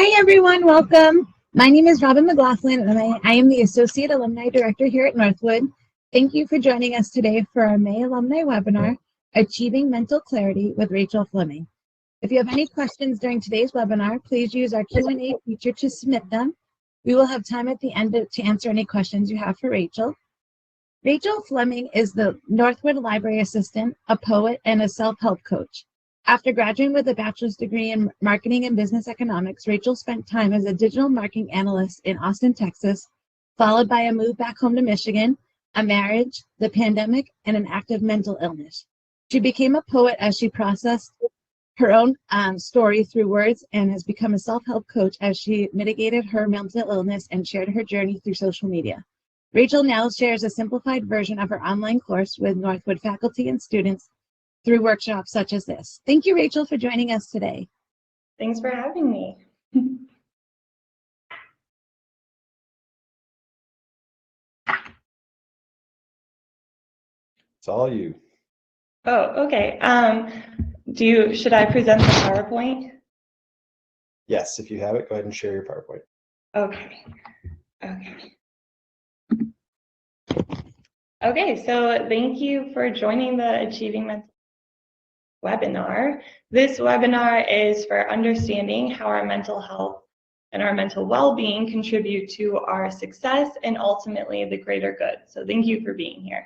Hi everyone, welcome. My name is Robin McLaughlin and I am the Associate Alumni Director here at Northwood. Thank you for joining us today for our May Alumni Webinar, Achieving Mental Clarity with Rachel Fleming. If you have any questions during today's webinar, please use our Q&A feature to submit them. We will have time at the end to answer any questions you have for Rachel. Rachel Fleming is the Northwood Library Assistant, a poet, and a self-help coach. After graduating with a bachelor's degree in marketing and business economics, Rachel spent time as a digital marketing analyst in Austin, Texas, followed by a move back home to Michigan, a marriage, the pandemic, and an active mental illness. She became a poet as she processed her own story through words and has become a self-help coach as she mitigated her mental illness and shared her journey through social media. Rachel now shares a simplified version of her online course with Northwood faculty and students through workshops such as this. Thank you, Rachel, for joining us today. Thanks for having me. It's all you. Oh, okay. Should I present the PowerPoint? Yes, if you have it, go ahead and share your PowerPoint. Okay. Okay, so thank you for joining the Achieving Mental webinar. This webinar is for understanding how our mental health and our mental well-being contribute to our success and ultimately the greater good. So thank you for being here.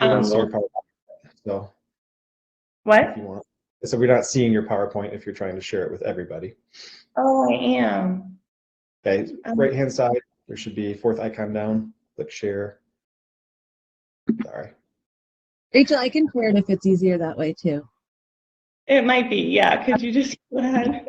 So what? If you want. So we're not seeing your PowerPoint if you're trying to share it with everybody. Oh, I am. Okay, right hand side, there should be a fourth icon down. Click share. Sorry. Rachel, I can share it if it's easier that way too. It might be, yeah. Could you just go ahead?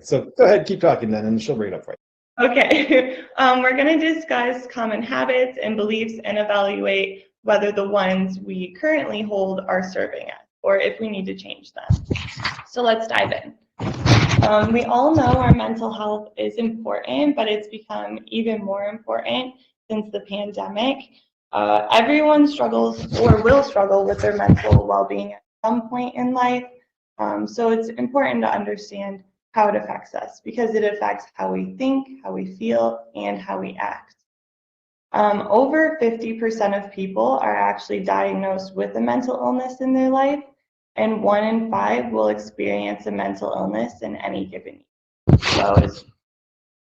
So go ahead, keep talking then, and she'll bring it up for you. Okay. We're going to discuss common habits and beliefs and evaluate whether the ones we currently hold are serving us or if we need to change them. So let's dive in. We all know our mental health is important, but it's become even more important since the pandemic. Everyone struggles or will struggle with their mental well-being at some point in life. So it's important to understand how it affects us because it affects how we think, how we feel, and how we act. Over 50% of people are actually diagnosed with a mental illness in their life, and 1 in 5 will experience a mental illness in any given year. So it's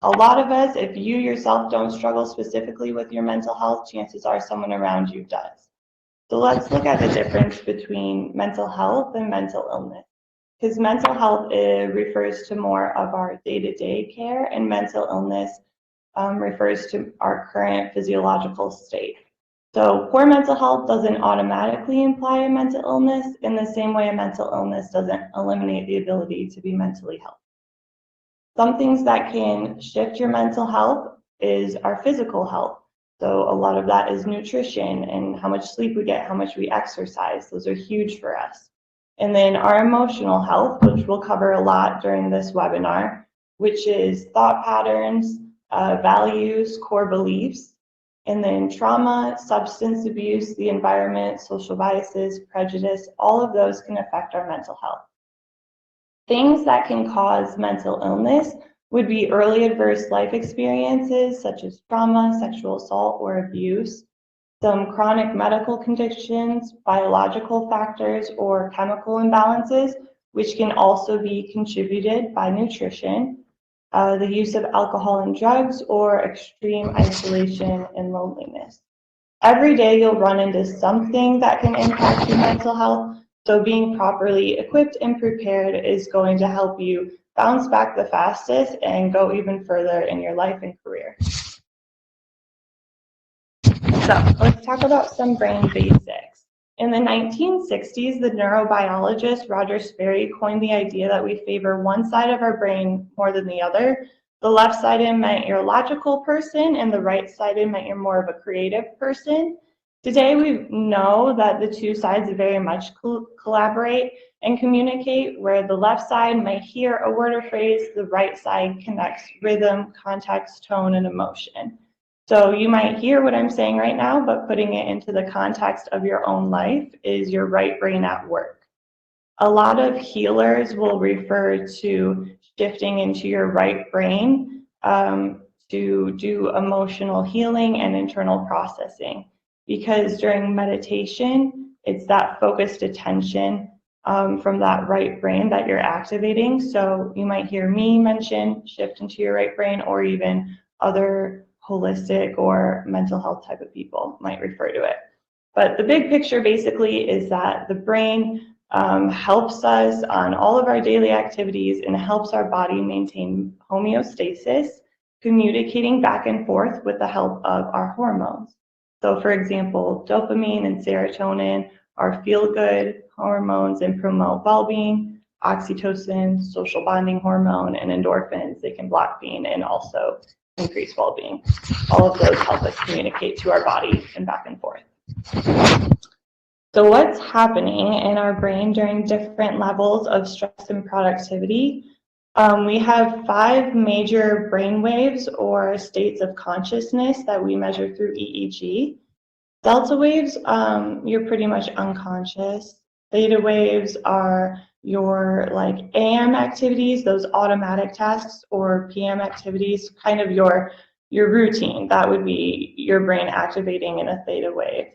a lot of us, if you yourself don't struggle specifically with your mental health, chances are someone around you does. So let's look at the difference between mental health and mental illness. Because mental health refers to more of our day-to-day care, and mental illness refers to our current physiological state. So poor mental health doesn't automatically imply a mental illness in the same way a mental illness doesn't eliminate the ability to be mentally healthy. Some things that can shift your mental health is our physical health. So a lot of that is nutrition and how much sleep we get, how much we exercise. Those are huge for us. And then our emotional health, which we'll cover a lot during this webinar, which is thought patterns, values, core beliefs, and then trauma, substance abuse, the environment, social biases, prejudice, all of those can affect our mental health. Things that can cause mental illness would be early adverse life experiences such as trauma, sexual assault, or abuse, some chronic medical conditions, biological factors, or chemical imbalances, which can also be contributed by nutrition, the use of alcohol and drugs, or extreme isolation and loneliness. Every day you'll run into something that can impact your mental health, so being properly equipped and prepared is going to help you bounce back the fastest and go even further in your life and career. So let's talk about some brain basics. In the 1960s, the neurobiologist Roger Sperry coined the idea that we favor one side of our brain more than the other. The left-sided meant you're a logical person, and the right-sided meant you're more of a creative person. Today, we know that the two sides very much collaborate and communicate, where the left side might hear a word or phrase, the right side connects rhythm, context, tone, and emotion. So you might hear what I'm saying right now, but putting it into the context of your own life is your right brain at work. A lot of healers will refer to shifting into your right brain to do emotional healing and internal processing, because during meditation, it's that focused attention from that right brain that you're activating. So you might hear me mention shift into your right brain, or even other holistic or mental health type of people might refer to it. But the big picture basically is that the brain helps us on all of our daily activities and helps our body maintain homeostasis, communicating back and forth with the help of our hormones. So for example, dopamine and serotonin are feel-good hormones and promote well-being. Oxytocin, social bonding hormone, and endorphins, they can block pain and also increase well-being. All of those help us communicate to our body and back and forth. So what's happening in our brain during different levels of stress and productivity? We have 5 major brain waves or states of consciousness that we measure through EEG. Delta waves, you're pretty much unconscious. Theta waves are your like AM activities, those automatic tasks, or PM activities, kind of your routine. That would be your brain activating in a theta wave.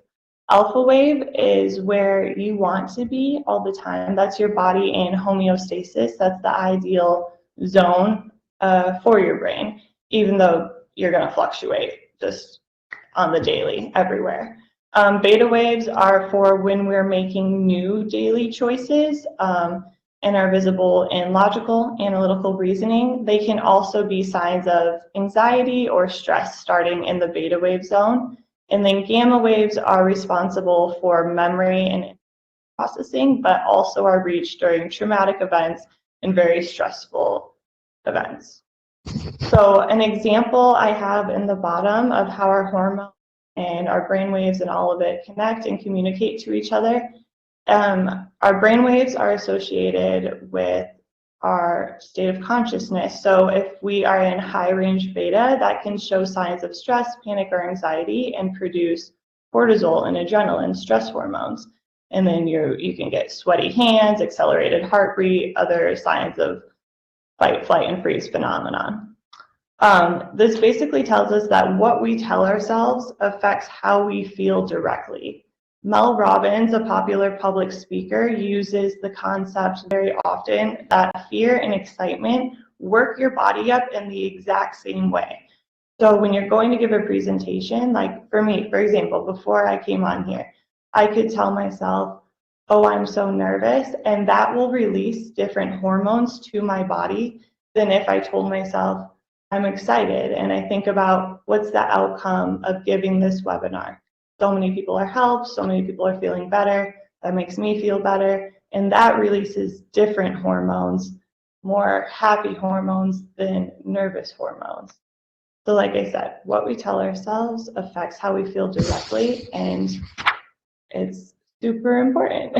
Alpha wave is where you want to be all the time. That's your body in homeostasis. That's the ideal zone for your brain, even though you're going to fluctuate just on the daily everywhere. Beta waves are for when we're making new daily choices and are visible in logical, analytical reasoning. They can also be signs of anxiety or stress starting in the beta wave zone. And then gamma waves are responsible for memory and processing, but also are reached during traumatic events and very stressful events. So an example I have in the bottom of how our hormones and our brain waves and all of it connect and communicate to each other. Our brain waves are associated with our state of consciousness. So if we are in high range beta, that can show signs of stress, panic, or anxiety and produce cortisol and adrenaline, stress hormones. And then you can get sweaty hands, accelerated heart rate, other signs of fight, flight, and freeze phenomenon. This basically tells us that what we tell ourselves affects how we feel directly. Mel Robbins, a popular public speaker, uses the concept very often that fear and excitement work your body up in the exact same way. So when you're going to give a presentation, like for me, for example, before I came on here, I could tell myself, oh, I'm so nervous, and that will release different hormones to my body than if I told myself, I'm excited, and I think about what's the outcome of giving this webinar. So many people are helped, so many people are feeling better, that makes me feel better, and that releases different hormones, more happy hormones than nervous hormones. So like I said, what we tell ourselves affects how we feel directly, and it's super important.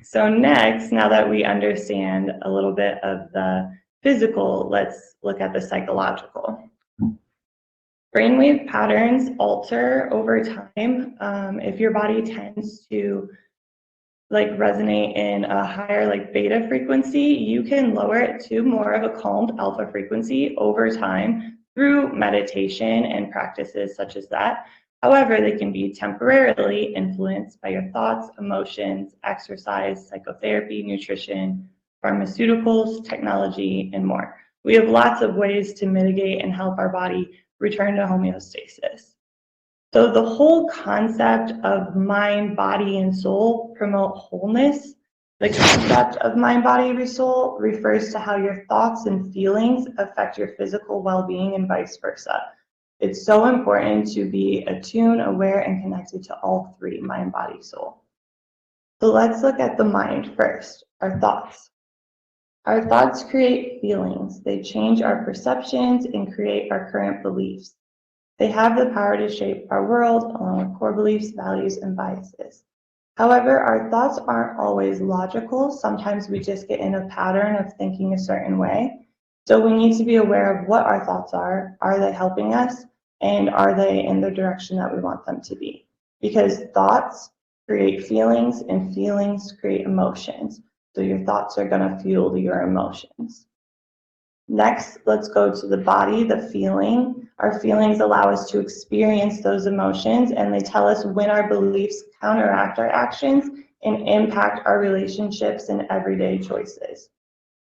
So next, now that we understand a little bit of the physical, let's look at the psychological. Brainwave patterns alter over time. If your body tends to resonate in a higher beta frequency, you can lower it to more of a calmed alpha frequency over time through meditation and practices such as that. However, they can be temporarily influenced by your thoughts, emotions, exercise, psychotherapy, nutrition, pharmaceuticals, technology, and more. We have lots of ways to mitigate and help our body return to homeostasis. So the whole concept of mind, body, and soul promote wholeness. The concept of mind, body, and soul refers to how your thoughts and feelings affect your physical well-being and vice versa. It's so important to be attuned, aware, and connected to all 3, mind, body, soul. So let's look at the mind first, our thoughts. Our thoughts create feelings. They change our perceptions and create our current beliefs. They have the power to shape our world along with core beliefs, values, and biases. However, our thoughts aren't always logical. Sometimes we just get in a pattern of thinking a certain way. So we need to be aware of what our thoughts are. Are they helping us? And are they in the direction that we want them to be? Because thoughts create feelings and feelings create emotions. So your thoughts are going to fuel your emotions. Next, let's go to the body, the feeling. Our feelings allow us to experience those emotions, and they tell us when our beliefs counteract our actions and impact our relationships and everyday choices.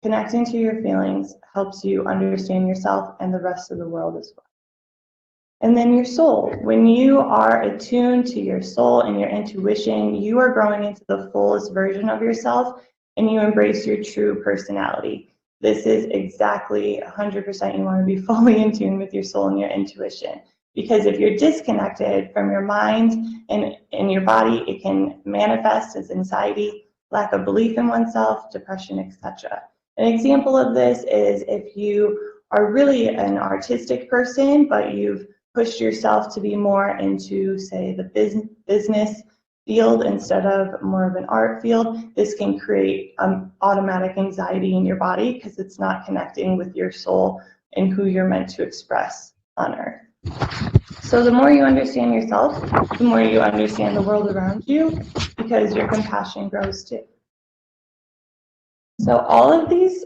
Connecting to your feelings helps you understand yourself and the rest of the world as well. And then your soul. When you are attuned to your soul and your intuition, you are growing into the fullest version of yourself and you embrace your true personality. This is exactly 100% you want to be fully in tune with your soul and your intuition. Because if you're disconnected from your mind and your body, it can manifest as anxiety, lack of belief in oneself, depression, etc. An example of this is if you are really an artistic person, but you've pushed yourself to be more into, say, the business field instead of more of an art field, this can create automatic anxiety in your body because it's not connecting with your soul and who you're meant to express on earth. So the more you understand yourself, the more you understand the world around you, because your compassion grows too. So all of these,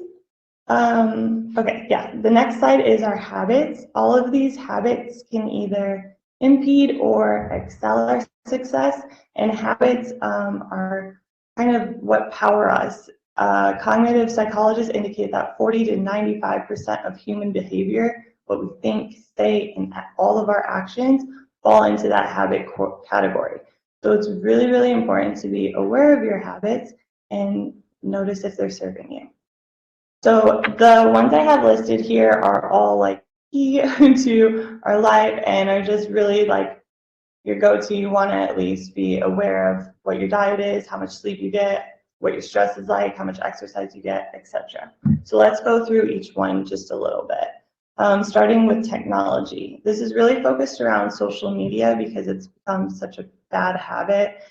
the next slide is our habits. All of these habits can either impede or excel our success, and habits are kind of what power us. Cognitive psychologists indicate that 40 to 95% of human behavior, what we think, say, and all of our actions fall into that habit category. So it's really, really important to be aware of your habits and notice if they're serving you. So the ones I have listed here are all like key to our life and are just really like your go-to. You want to at least be aware of what your diet is, how much sleep you get, what your stress is like, how much exercise you get, etc. So let's go through each one just a little bit. Starting with technology. This is really focused around social media because it's become such a bad habit.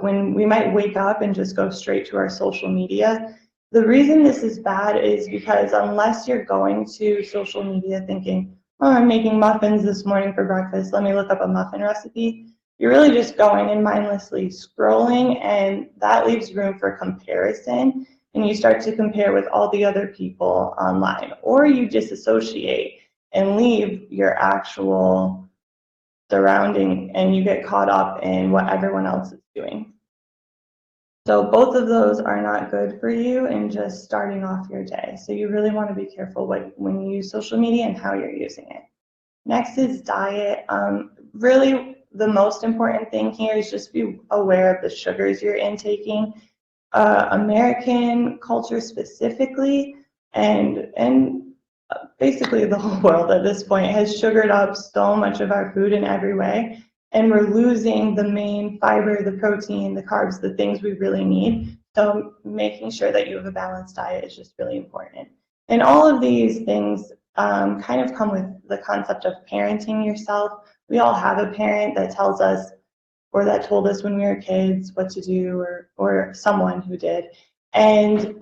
When we might wake up and just go straight to our social media. The reason this is bad is because unless you're going to social media thinking, oh, I'm making muffins this morning for breakfast, let me look up a muffin recipe, you're really just going and mindlessly scrolling, and that leaves room for comparison, and you start to compare with all the other people online, or you disassociate and leave your actual surrounding and you get caught up in what everyone else is doing. So both of those are not good for you in just starting off your day. So you really want to be careful when you use social media and how you're using it. Next is diet. Really, the most important thing here is just be aware of the sugars you're intaking. American culture specifically, and basically the whole world at this point has sugared up so much of our food in every way. And we're losing the main fiber, the protein, the carbs, the things we really need. So making sure that you have a balanced diet is just really important. And all of these things kind of come with the concept of parenting yourself. We all have a parent that tells us, or that told us when we were kids what to do, or someone who did. And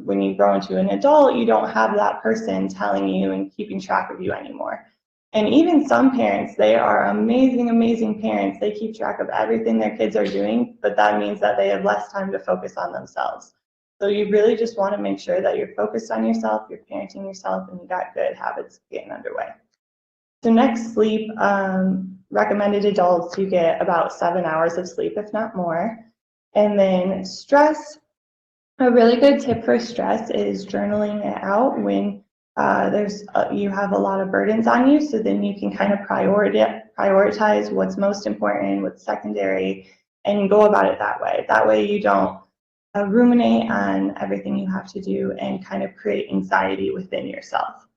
when you grow into an adult, you don't have that person telling you and keeping track of you anymore. And even some parents, they are amazing, amazing parents. They keep track of everything their kids are doing, but that means that they have less time to focus on themselves. So you really just want to make sure that you're focused on yourself, you're parenting yourself, and you got good habits getting underway. So next, sleep. Recommended adults, you get about 7 hours of sleep, if not more. And then stress. A really good tip for stress is journaling it out when you have a lot of burdens on you, so then you can kind of prioritize what's most important, what's secondary, and go about it that way. That way you don't ruminate on everything you have to do and kind of create anxiety within yourself.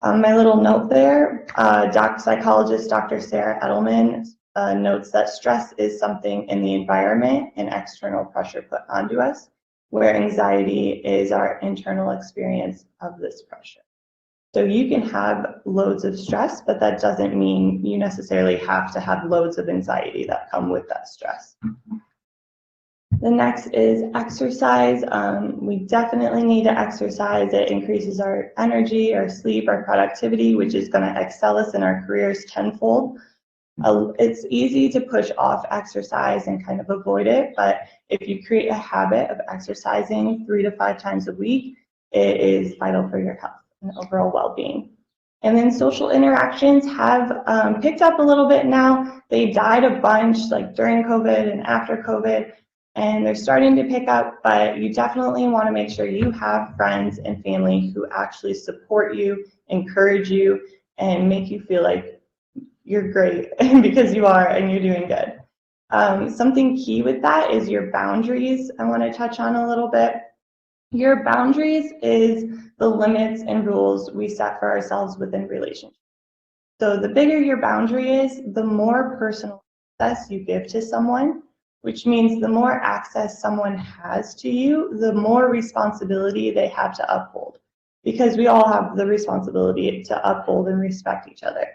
My little note there, psychologist Dr. Sarah Edelman notes that stress is something in the environment and external pressure put onto us, where anxiety is our internal experience of this pressure. So you can have loads of stress, but that doesn't mean you necessarily have to have loads of anxiety that come with that stress. The next is exercise. We definitely need to exercise. It increases our energy, our sleep, our productivity, which is going to excel us in our careers tenfold. It's easy to push off exercise and kind of avoid it, but if you create a habit of exercising 3 to 5 times a week, it is vital for your health and overall well-being. And then social interactions have picked up a little bit now. They died a bunch like during COVID and after COVID, and they're starting to pick up, but you definitely want to make sure you have friends and family who actually support you, encourage you, and make you feel like you're great because you are and you're doing good. Something key with that is your boundaries. I want to touch on a little bit. Your boundaries is the limits and rules we set for ourselves within relationships. So the bigger your boundary is, the more personal access you give to someone, which means the more access someone has to you, the more responsibility they have to uphold, because we all have the responsibility to uphold and respect each other.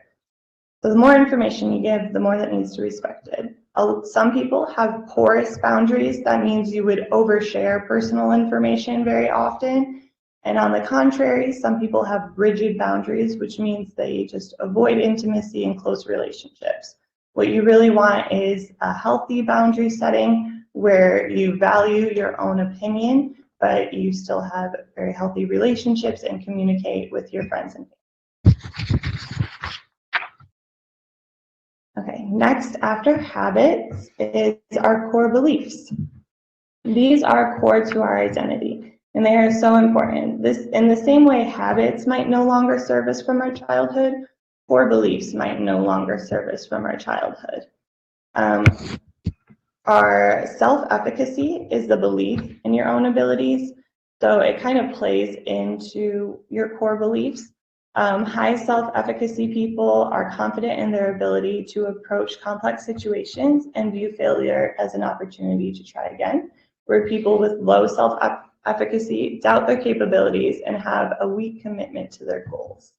So the more information you give, the more that needs to be respected. Some people have porous boundaries. That means you would overshare personal information very often. And on the contrary, some people have rigid boundaries, which means they just avoid intimacy and close relationships. What you really want is a healthy boundary setting where you value your own opinion, but you still have very healthy relationships and communicate with your friends and family. Okay, next after habits is our core beliefs. These are core to our identity, and they are so important. This, in the same way habits might no longer serve us from our childhood, core beliefs might no longer serve us from our childhood. Our self-efficacy is the belief in your own abilities, so it kind of plays into your core beliefs. High self-efficacy people are confident in their ability to approach complex situations and view failure as an opportunity to try again, where people with low self-efficacy doubt their capabilities and have a weak commitment to their goals.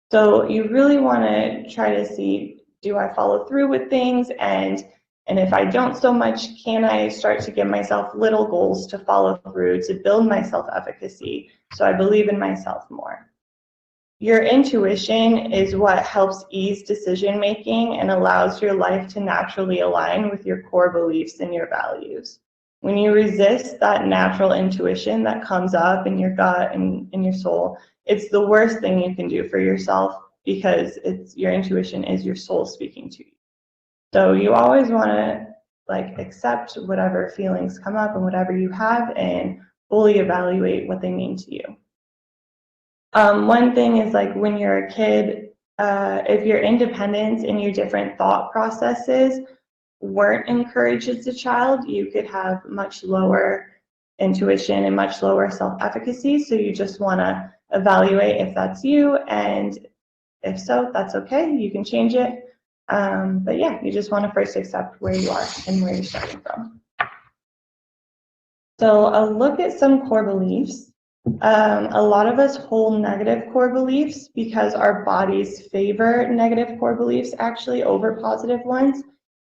So you really want to try to see, do I follow through with things? And if I don't so much, can I start to give myself little goals to follow through to build my self-efficacy so I believe in myself more? Your intuition is what helps ease decision making and allows your life to naturally align with your core beliefs and your values. When you resist that natural intuition that comes up in your gut and in your soul, it's the worst thing you can do for yourself, because it's your intuition is your soul speaking to you. So you always want to accept whatever feelings come up and whatever you have and fully evaluate what they mean to you. One thing is when you're a kid, if your independence and your different thought processes weren't encouraged as a child, you could have much lower intuition and much lower self-efficacy. So you just want to evaluate if that's you, and if so, that's okay, you can change it. But yeah, you just want to first accept where you are and where you're starting from. So a look at some core beliefs. A lot of us hold negative core beliefs because our bodies favor negative core beliefs actually over positive ones.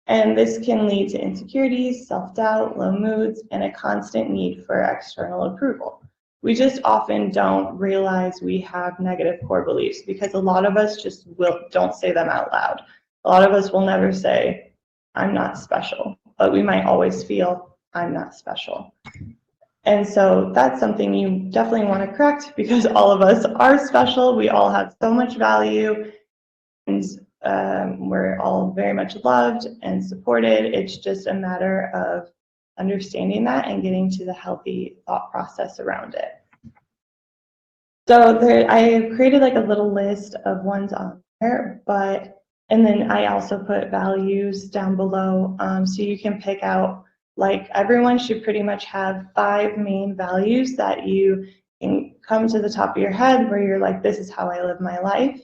And this can lead to insecurities, self-doubt, low moods, and a constant need for external approval. We just often don't realize we have negative core beliefs because a lot of us just don't say them out loud. A lot of us will never say, I'm not special, but we might always feel, I'm not special. And so that's something you definitely want to correct, because all of us are special. We all have so much value, and we're all very much loved and supported. It's just a matter of understanding that and getting to the healthy thought process around it. So I created a little list of ones on there, and then I also put values down below, so you can pick out, everyone should pretty much have 5 main values that you can come to the top of your head where you're like, this is how I live my life.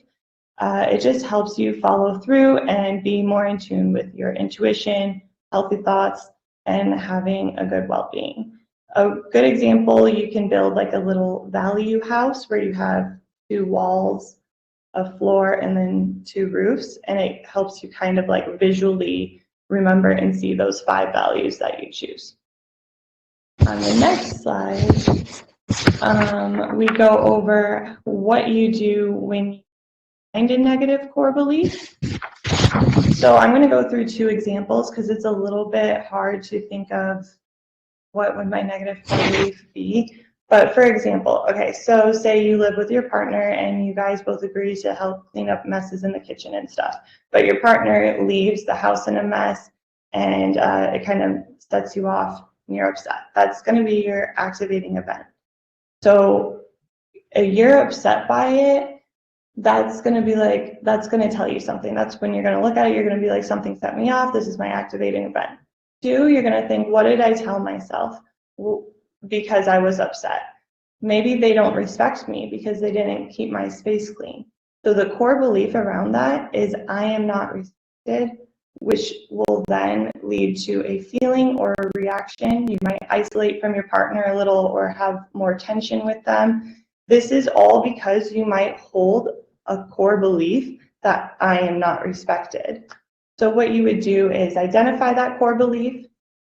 It just helps you follow through and be more in tune with your intuition, healthy thoughts, and having a good well-being. A good example, you can build a little value house where you have 2 walls, a floor, and then 2 roofs, and it helps you kind of visually remember and see those 5 values that you choose. On the next slide, we go over what you do when you find a negative core belief. So I'm going to go through two examples because it's a little bit hard to think of what would my negative core belief be. But for example, okay, so say you live with your partner and you guys both agree to help clean up messes in the kitchen and stuff, but your partner leaves the house in a mess and it kind of sets you off and you're upset. That's going to be your activating event. So if you're upset by it, that's going to be like, that's going to tell you something. That's when you're going to look at it, you're going to be like, something set me off. This is my activating event. Two, you're going to think, what did I tell myself because I was upset? Maybe they don't respect me because they didn't keep my space clean. So the core belief around that is I am not respected, which will then lead to a feeling or a reaction. You might isolate from your partner a little or have more tension with them. This is all because you might hold a core belief that I am not respected. So what you would do is identify that core belief,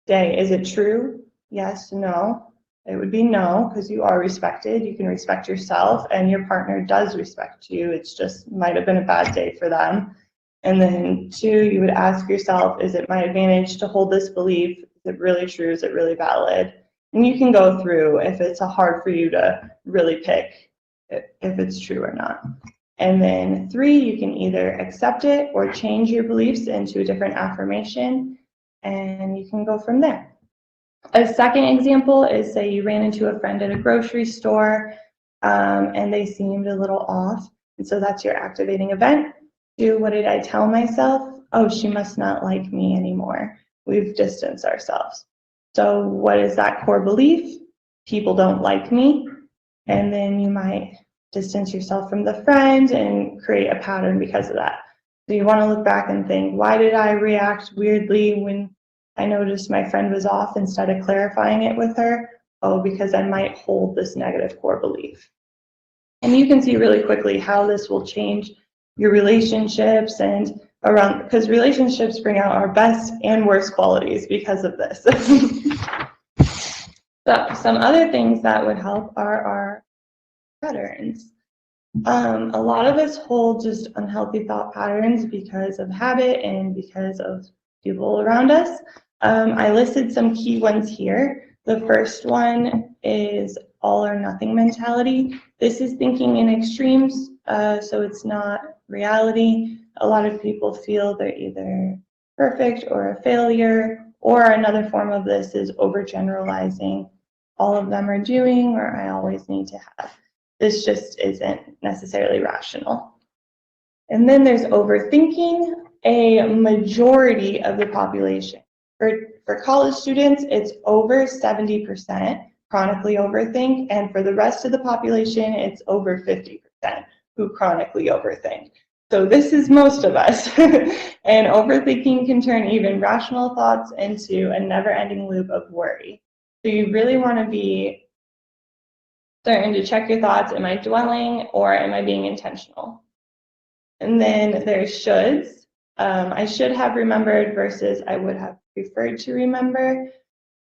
say, is it true? Yes, no. It would be no, because you are respected. You can respect yourself and your partner does respect you. It's just might have been a bad day for them. And then two, you would ask yourself, is it my advantage to hold this belief? Is it really true? Is it really valid? And you can go through if it's hard for you to really pick if it's true or not. And then three, you can either accept it or change your beliefs into a different affirmation, and you can go from there. A second example is, say you ran into a friend at a grocery store and they seemed a little off, and so that's your activating event. Two, what did I tell myself? Oh, she must not like me anymore. We've distanced ourselves. So what is that core belief? People don't like me. And then you might distance yourself from the friend and create a pattern because of that. So you want to look back and think, why did I react weirdly when I noticed my friend was off instead of clarifying it with her? Oh, because I might hold this negative core belief. And you can see really quickly how this will change your relationships and around, because relationships bring out our best and worst qualities because of this. So some other things that would help are our patterns. A lot of us hold just unhealthy thought patterns because of habit and because of people around us. I listed some key ones here. The first one is all or nothing mentality. This is thinking in extremes, so it's not reality. A lot of people feel they're either perfect or a failure, or another form of this is overgeneralizing. All of them are doing, or I always need to have. This just isn't necessarily rational. And then there's overthinking. A majority of the population, for college students, it's over 70% chronically overthink, and for the rest of the population, it's over 50% who chronically overthink. So this is most of us. And overthinking can turn even rational thoughts into a never-ending loop of worry. So you really want to be starting to check your thoughts. Am I dwelling or am I being intentional? And then there's shoulds. I should have remembered versus I would have preferred to remember.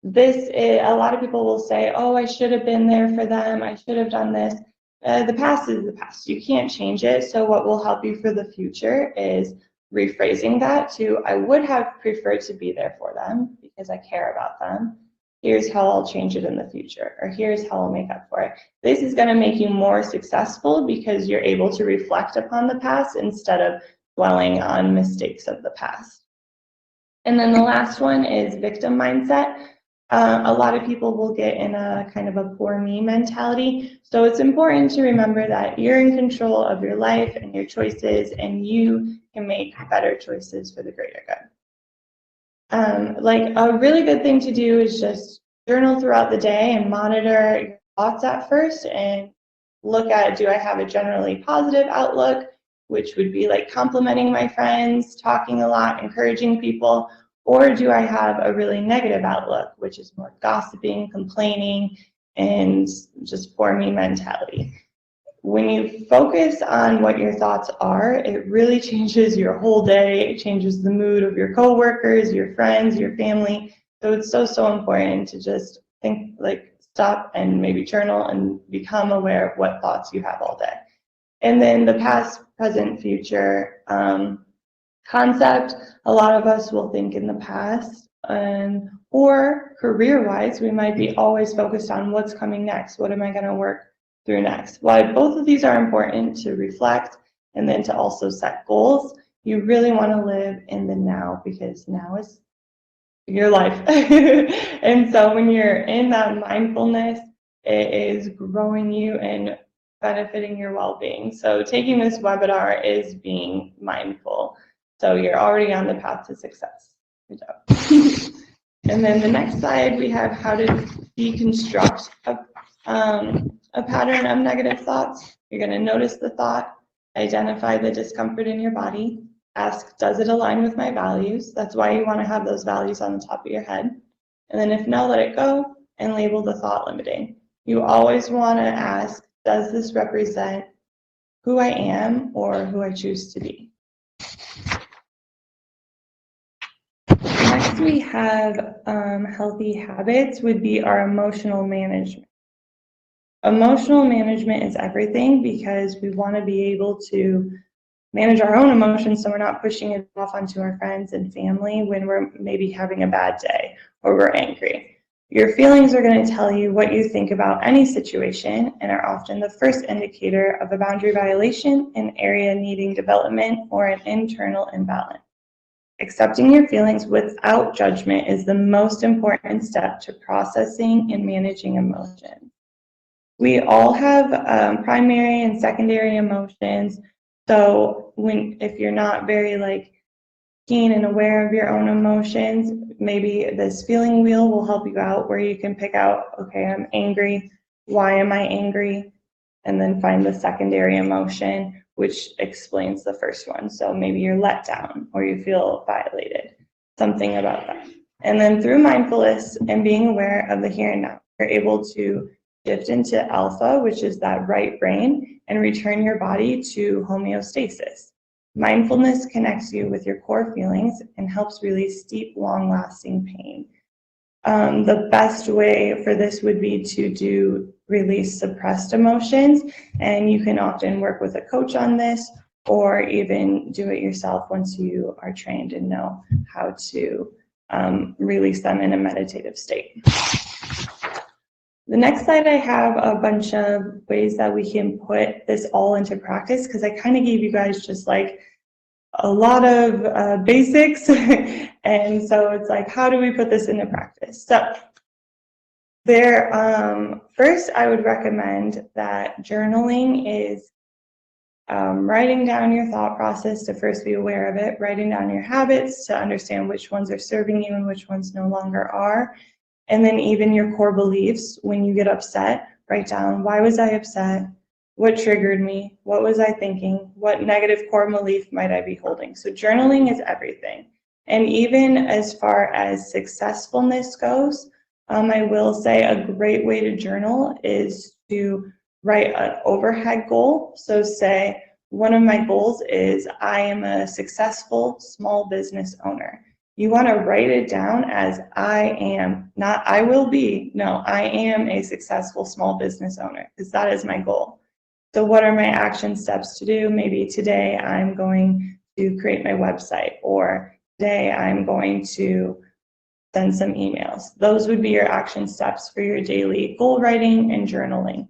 This is, a lot of people will say, oh, I should have been there for them. I should have done this. The past is the past. You can't change it. So what will help you for the future is rephrasing that to, I would have preferred to be there for them because I care about them. Here's how I'll change it in the future, or here's how I'll make up for it. This is going to make you more successful because you're able to reflect upon the past instead of dwelling on mistakes of the past. And then the last one is victim mindset. A lot of people will get in a kind of a poor me mentality. So it's important to remember that you're in control of your life and your choices, and you can make better choices for the greater good. Like a really good thing to do is just journal throughout the day and monitor your thoughts at first and look at, do I have a generally positive outlook, which would be like complimenting my friends, talking a lot, encouraging people, or do I have a really negative outlook, which is more gossiping, complaining, and just poor me mentality. When you focus on what your thoughts are, it really changes your whole day. It changes the mood of your coworkers, your friends, your family. So it's so important to just think, like, stop and maybe journal and become aware of what thoughts you have all day. And then the past, present, future. concept. A lot of us will think in the past, or career-wise, we might be always focused on what's coming next. What am I going to work through next? While both of these are important to reflect and then to also set goals, you really want to live in the now, because now is your life. And so when you're in that mindfulness, it is growing you and benefiting your well-being. So taking this webinar is being mindful. So you're already on the path to success. Good job. And then the next slide, we have how to deconstruct a pattern of negative thoughts. You're going to notice the thought, identify the discomfort in your body, ask, does it align with my values? That's why you want to have those values on the top of your head. And then if no, let it go and label the thought limiting. You always want to ask, does this represent who I am or who I choose to be? Next, we have healthy habits would be our emotional management. Emotional management is everything, because we want to be able to manage our own emotions so we're not pushing it off onto our friends and family when we're maybe having a bad day or we're angry. Your feelings are going to tell you what you think about any situation and are often the first indicator of a boundary violation, an area needing development, or an internal imbalance. Accepting your feelings without judgment is the most important step to processing and managing emotions. We all have primary and secondary emotions. So if you're not very keen and aware of your own emotions, maybe this feeling wheel will help you out, where you can pick out, okay, I'm angry. Why am I angry? And then find the secondary emotion, which explains the first one. So maybe you're let down or you feel violated, something about that. And then through mindfulness and being aware of the here and now, you're able to shift into alpha, which is that right brain, and return your body to homeostasis. Mindfulness connects you with your core feelings and helps release deep, long-lasting pain. The best way for this would be to release suppressed emotions, and you can often work with a coach on this, or even do it yourself once you are trained and know how to release them in a meditative state. The next slide, I have a bunch of ways that we can put this all into practice, because I kind of gave you guys just a lot of basics. And so it's how do we put this into practice? So first, I would recommend that journaling is writing down your thought process to first be aware of it, writing down your habits to understand which ones are serving you and which ones no longer are. And then even your core beliefs. When you get upset, write down, why was I upset? What triggered me? What was I thinking? What negative core belief might I be holding? So journaling is everything. And even as far as successfulness goes, I will say a great way to journal is to write an overhead goal. So say, one of my goals is I am a successful small business owner. You want to write it down as I am, not I will be. No, I am a successful small business owner, because that is my goal. So what are my action steps to do? Maybe today I'm going to create my website, or today I'm going to send some emails. Those would be your action steps for your daily goal writing and journaling.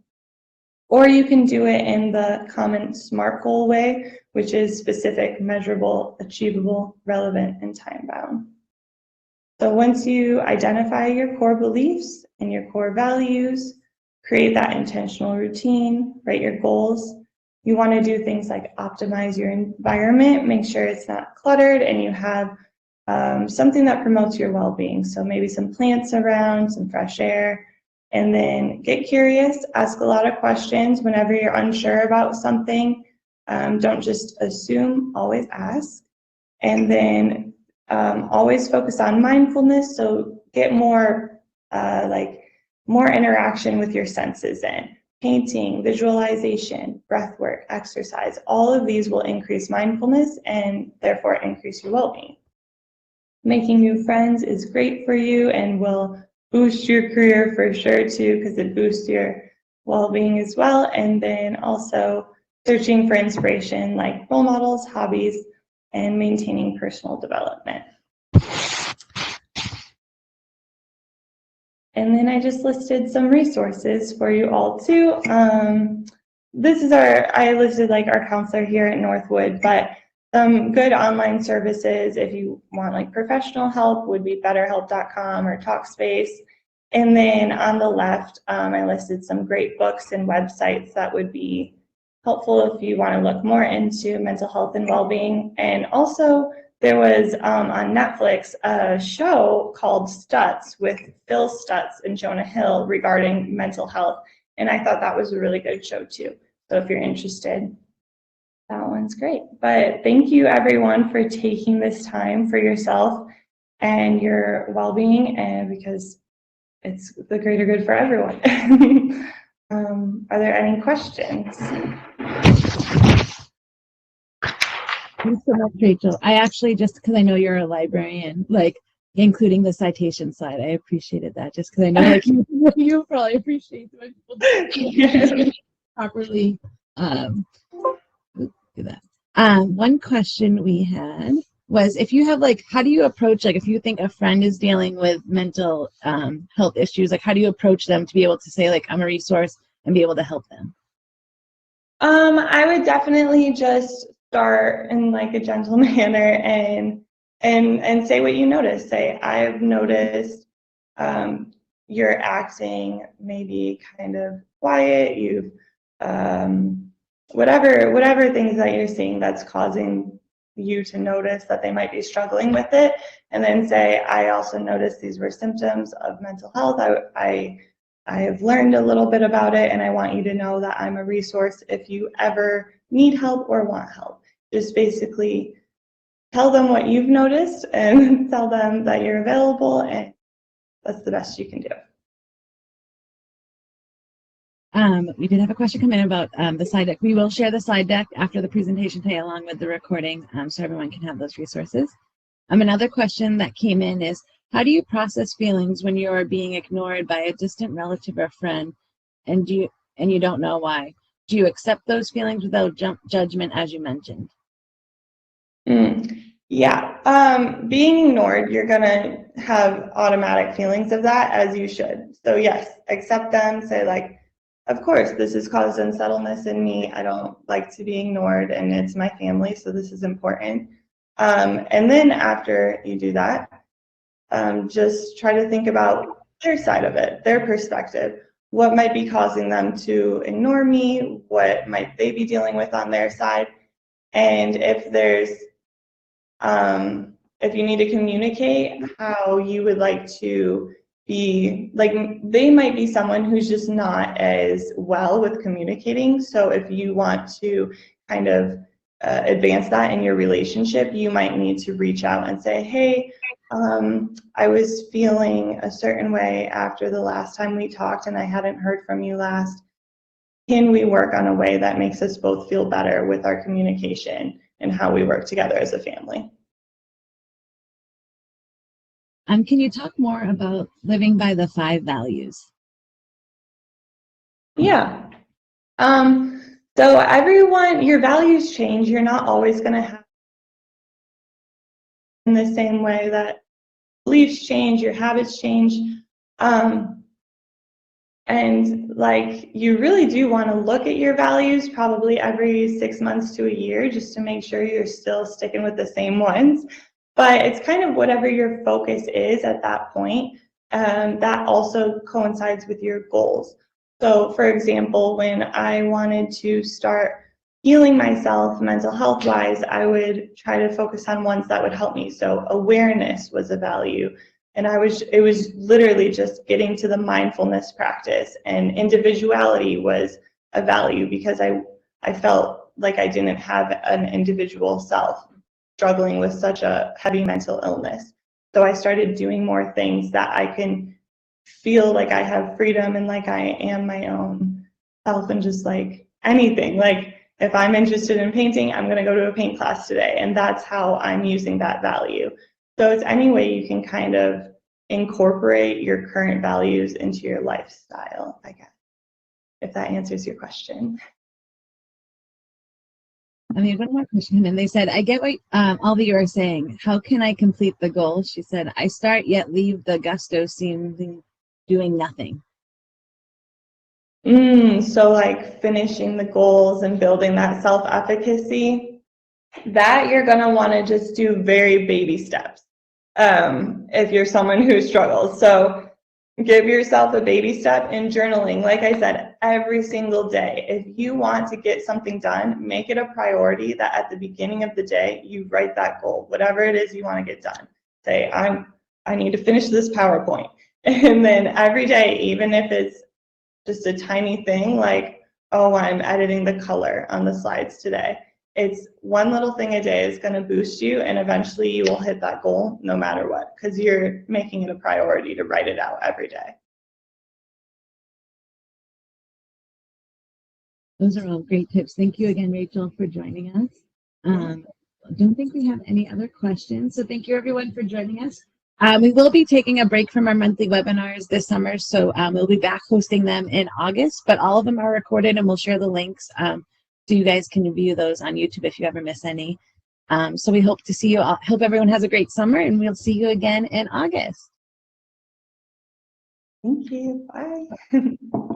Or you can do it in the common SMART goal way, which is specific, measurable, achievable, relevant, and time-bound. So once you identify your core beliefs and your core values, create that intentional routine, write your goals. You want to do things like optimize your environment, make sure it's not cluttered, and you have something that promotes your well-being. So maybe some plants around, some fresh air. And then get curious, ask a lot of questions whenever you're unsure about something. Don't just assume, always ask. And then always focus on mindfulness, so get more more interaction with your senses in. Painting, visualization, breath work, exercise, all of these will increase mindfulness and therefore increase your well-being. Making new friends is great for you and will boost your career for sure too, because it boosts your well-being as well. And then also searching for inspiration, like role models, hobbies, and maintaining personal development. And then I just listed some resources for you all too. This is I listed like our counselor here at Northwood, but some good online services if you want like professional help would be betterhelp.com or Talkspace. And then on the left, I listed some great books and websites that would be helpful if you want to look more into mental health and well-being. And also there was on Netflix a show called Stutz with Phil Stutz and Jonah Hill regarding mental health. And I thought that was a really good show too. So if you're interested, that one's great. But thank you everyone for taking this time for yourself and your well-being, and because it's the greater good for everyone. Are there any questions? Thanks so much, Rachel. I actually, just because I know you're a librarian, like including the citation slide, I appreciated that just because I know like you probably appreciate the way people properly do that. One question we had was, if you have like, how do you approach, like if you think a friend is dealing with mental health issues, like how do you approach them to be able to say like, I'm a resource and be able to help them? I would definitely just start in like a gentle manner and say what you notice. Say, I've noticed you're acting maybe kind of quiet. You've whatever things that you're seeing that's causing you to notice that they might be struggling with it, and then say, I also noticed these were symptoms of mental health. I have learned a little bit about it, and I want you to know that I'm a resource if you ever need help or want help. Just basically tell them what you've noticed and tell them that you're available, and that's the best you can do. We did have a question come in about the slide deck. We will share the slide deck after the presentation today along with the recording, so everyone can have those resources. Another question that came in is, how do you process feelings when you are being ignored by a distant relative or friend and you don't know why? Do you accept those feelings without judgment, as you mentioned? Yeah, being ignored, you're gonna have automatic feelings of that, as you should. So yes, accept them, say like, of course, this has caused unsettledness in me. I don't like to be ignored, and it's my family, so this is important. And then after you do that, just try to think about their side of it, their perspective. What might be causing them to ignore me? What might they be dealing with on their side? And if there's, if you need to communicate how you would like to be, like they might be someone who's just not as well with communicating. So if you want to kind of advance that in your relationship, you might need to reach out and say, hey, I was feeling a certain way after the last time we talked and I hadn't heard from you last. Can we work on a way that makes us both feel better with our communication and how we work together as a family? Can you talk more about living by the 5 values? Yeah. So everyone, your values change. You're not always going to have in the same way that beliefs change, your habits change. And like you really do want to look at your values probably every 6 months to a year just to make sure you're still sticking with the same ones. But it's kind of whatever your focus is at that point. That also coincides with your goals. So for example, when I wanted to start healing myself mental health wise, I would try to focus on ones that would help me. So awareness was a value. And it was literally just getting to the mindfulness practice, and individuality was a value because I felt like I didn't have an individual self struggling with such a heavy mental illness. So I started doing more things that I can feel like I have freedom and like I am my own self, and just like anything. Like if I'm interested in painting, I'm going to go to a paint class today, and that's how I'm using that value. So it's any way you can kind of incorporate your current values into your lifestyle, I guess, if that answers your question. I mean, one more question, and they said, I get what all that you are saying. How can I complete the goal? She said, I start yet leave the gusto seeming doing nothing. So like finishing the goals and building that self-efficacy, that you're going to want to just do very baby steps if you're someone who struggles. So give yourself a baby step in journaling. Like I said, every single day, if you want to get something done, make it a priority that at the beginning of the day, you write that goal, whatever it is you want to get done. Say, I need to finish this PowerPoint. And then every day, even if it's just a tiny thing like, oh, I'm editing the color on the slides today. It's one little thing a day is going to boost you, and eventually you will hit that goal no matter what, because you're making it a priority to write it out every day. Those are all great tips. Thank you again, Rachel, for joining us. I don't think we have any other questions, so thank you everyone for joining us. We will be taking a break from our monthly webinars this summer, so we'll be back hosting them in August, but all of them are recorded and we'll share the links so you guys can view those on YouTube if you ever miss any. So we hope to see you all. Hope everyone has a great summer, and we'll see you again in August. Thank you. Bye.